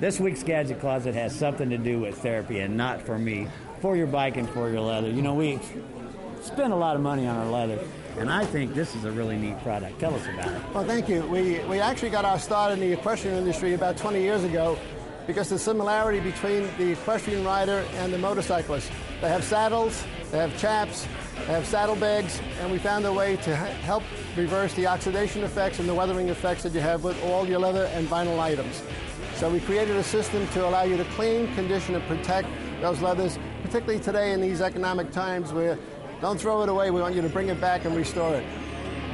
This week's Gadget Closet has something to do with therapy and not for me, for your bike and for your leather. You know, we spend a lot of money on our leather, and I think this is a really neat product. Tell us about it. Well, thank you. We actually got our start in the equestrian industry about 20 years ago because the similarity between the equestrian rider and the motorcyclist. They have saddles, they have chaps, they have saddlebags, and we found a way to help reverse the oxidation effects and the weathering effects that you have with all your leather and vinyl items. So we created a system to allow you to clean, condition, and protect those leathers, particularly today in these economic times where don't throw it away, we want you to bring it back and restore it.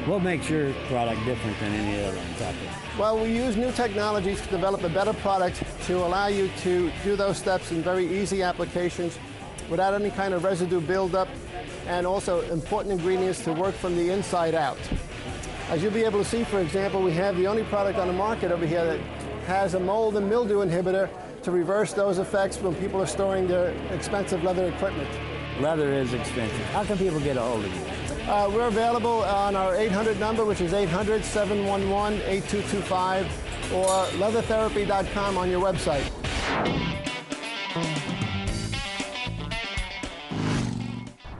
What makes your product different than any other ones out there? Well, we use new technologies to develop a better product to allow you to do those steps in very easy applications without any kind of residue buildup, and also important ingredients to work from the inside out. As you'll be able to see, for example, we have the only product on the market over here that has a mold and mildew inhibitor to reverse those effects when people are storing their expensive leather equipment. Leather is expensive. How can people get a hold of you? We're available on our 800 number, which is 800-711-8225, or leathertherapy.com on your website.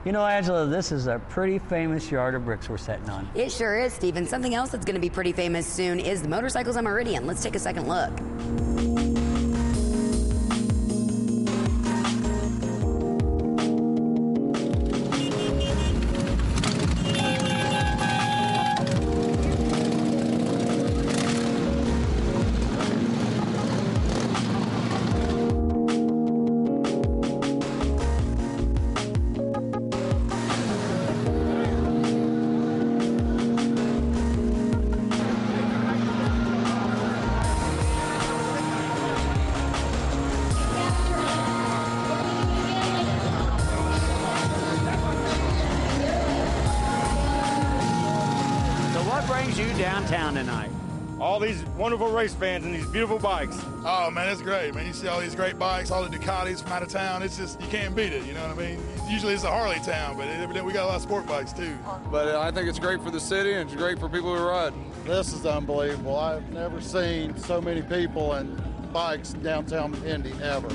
You know, Angela, this is a pretty famous yard of bricks we're setting on. It sure is, Stephen. Something else that's going to be pretty famous soon is the motorcycles on Meridian. Let's take a second look. Downtown tonight. All these wonderful race fans and these beautiful bikes. Oh man, it's great, man. You see all these great bikes, all the Ducatis from out of town. It's just, you can't beat it, you know what I mean? Usually it's a Harley town, but evidently we got a lot of sport bikes too. But I think it's great for the city and it's great for people who ride. This is unbelievable. I've never seen so many people and bikes downtown Indy, ever.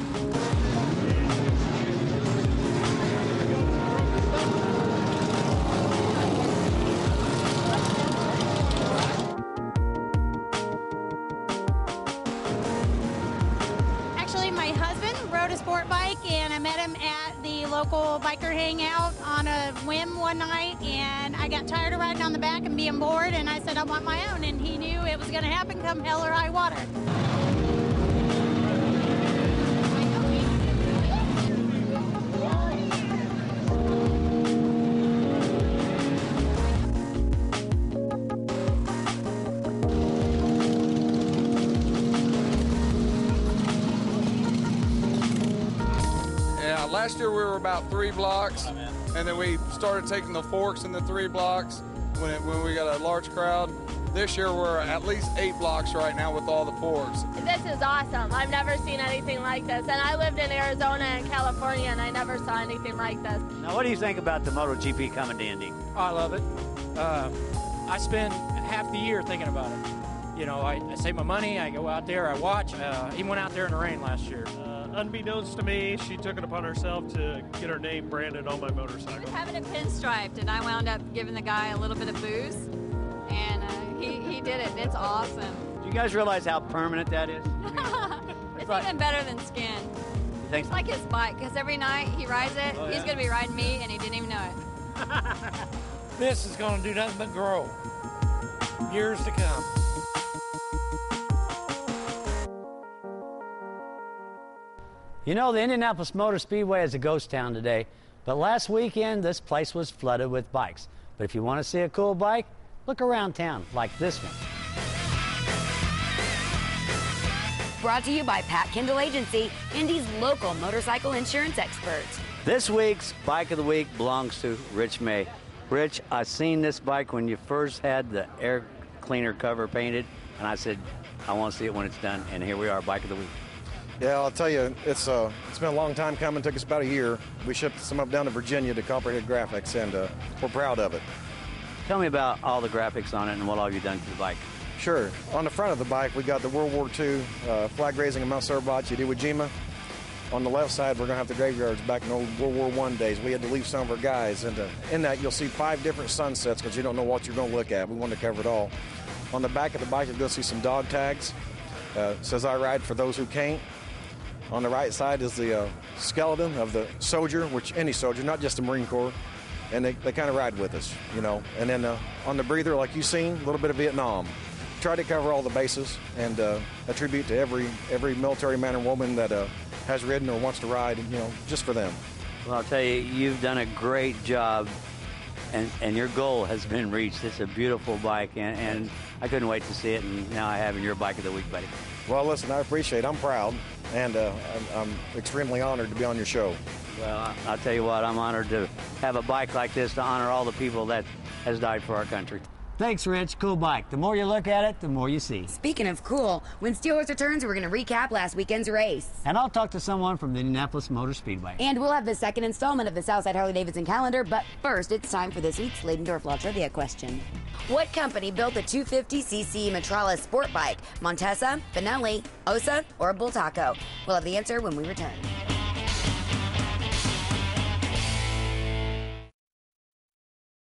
And I met him at the local biker hangout on a whim one night, and I got tired of riding on the back and being bored, and I said I want my own, and he knew it was going to happen come hell or high water. Last year we were about 3 blocks, and then we started taking the forks in the 3 blocks when we got a large crowd. This year we're at least 8 blocks right now with all the forks. This is awesome. I've never seen anything like this, and I lived in Arizona and California, and I never saw anything like this. Now, what do you think about the Moto GP coming to Indy? I love it. I spend half the year thinking about it. You know, I save my money, I go out there, I watch. Even went out there in the rain last year. Unbeknownst to me, she took it upon herself to get her name branded on my motorcycle. I was having it pinstriped, and I wound up giving the guy a little bit of booze, and he did it, and it's awesome. Do you guys realize how permanent that is? It's even better than skin. You think It's like his bike, because every night he rides it, he's going to be riding me, and he didn't even know it. This is going to do nothing but grow. Years to come. You know, the Indianapolis Motor Speedway is a ghost town today, but last weekend this place was flooded with bikes. But if you want to see a cool bike, look around town like this one. Brought to you by Pat Kendall Agency, Indy's local motorcycle insurance experts. This week's Bike of the Week belongs to Rich May. Rich, I seen this bike when you first had the air cleaner cover painted, and I said, I want to see it when it's done, and here we are, Bike of the Week. Yeah, I'll tell you, it's been a long time coming. It took us about a year. We shipped some up down to Virginia to Copperhead Graphics, and we're proud of it. Tell me about all the graphics on it and what all you've done to the bike. Sure. On the front of the bike, we got the World War II flag raising in Mount Sorbachi at Iwo Jima. On the left side, we're going to have the graveyards back in old World War I days. We had to leave some of our guys. And in that, you'll see 5 different sunsets because you don't know what you're going to look at. We wanted to cover it all. On the back of the bike, you'll go see some dog tags. Says, I ride for those who can't. On the right side is the skeleton of the soldier, which any soldier, not just the Marine Corps. And they kind of ride with us, you know. And then on the breather, like you've seen, a little bit of Vietnam. Try to cover all the bases and a tribute to every military man and woman that has ridden or wants to ride, you know, just for them. Well, I'll tell you, you've done a great job, and your goal has been reached. It's a beautiful bike, and I couldn't wait to see it, and now I have your Bike of the Week, buddy. Well, listen, I appreciate it. I'm proud, and I'm extremely honored to be on your show. Well, I'll tell you what, I'm honored to have a bike like this to honor all the people that has died for our country. Thanks, Rich. Cool bike. The more you look at it, the more you see. Speaking of cool, when Steelers returns, we're going to recap last weekend's race. And I'll talk to someone from the Indianapolis Motor Speedway. And we'll have the second installment of the Southside Harley-Davidson calendar, but first, it's time for this week's Leidendorf Law Trivia question. What company built the 250cc Metralis sport bike? Montesa, Benelli, Osa, or Bultaco? We'll have the answer when we return.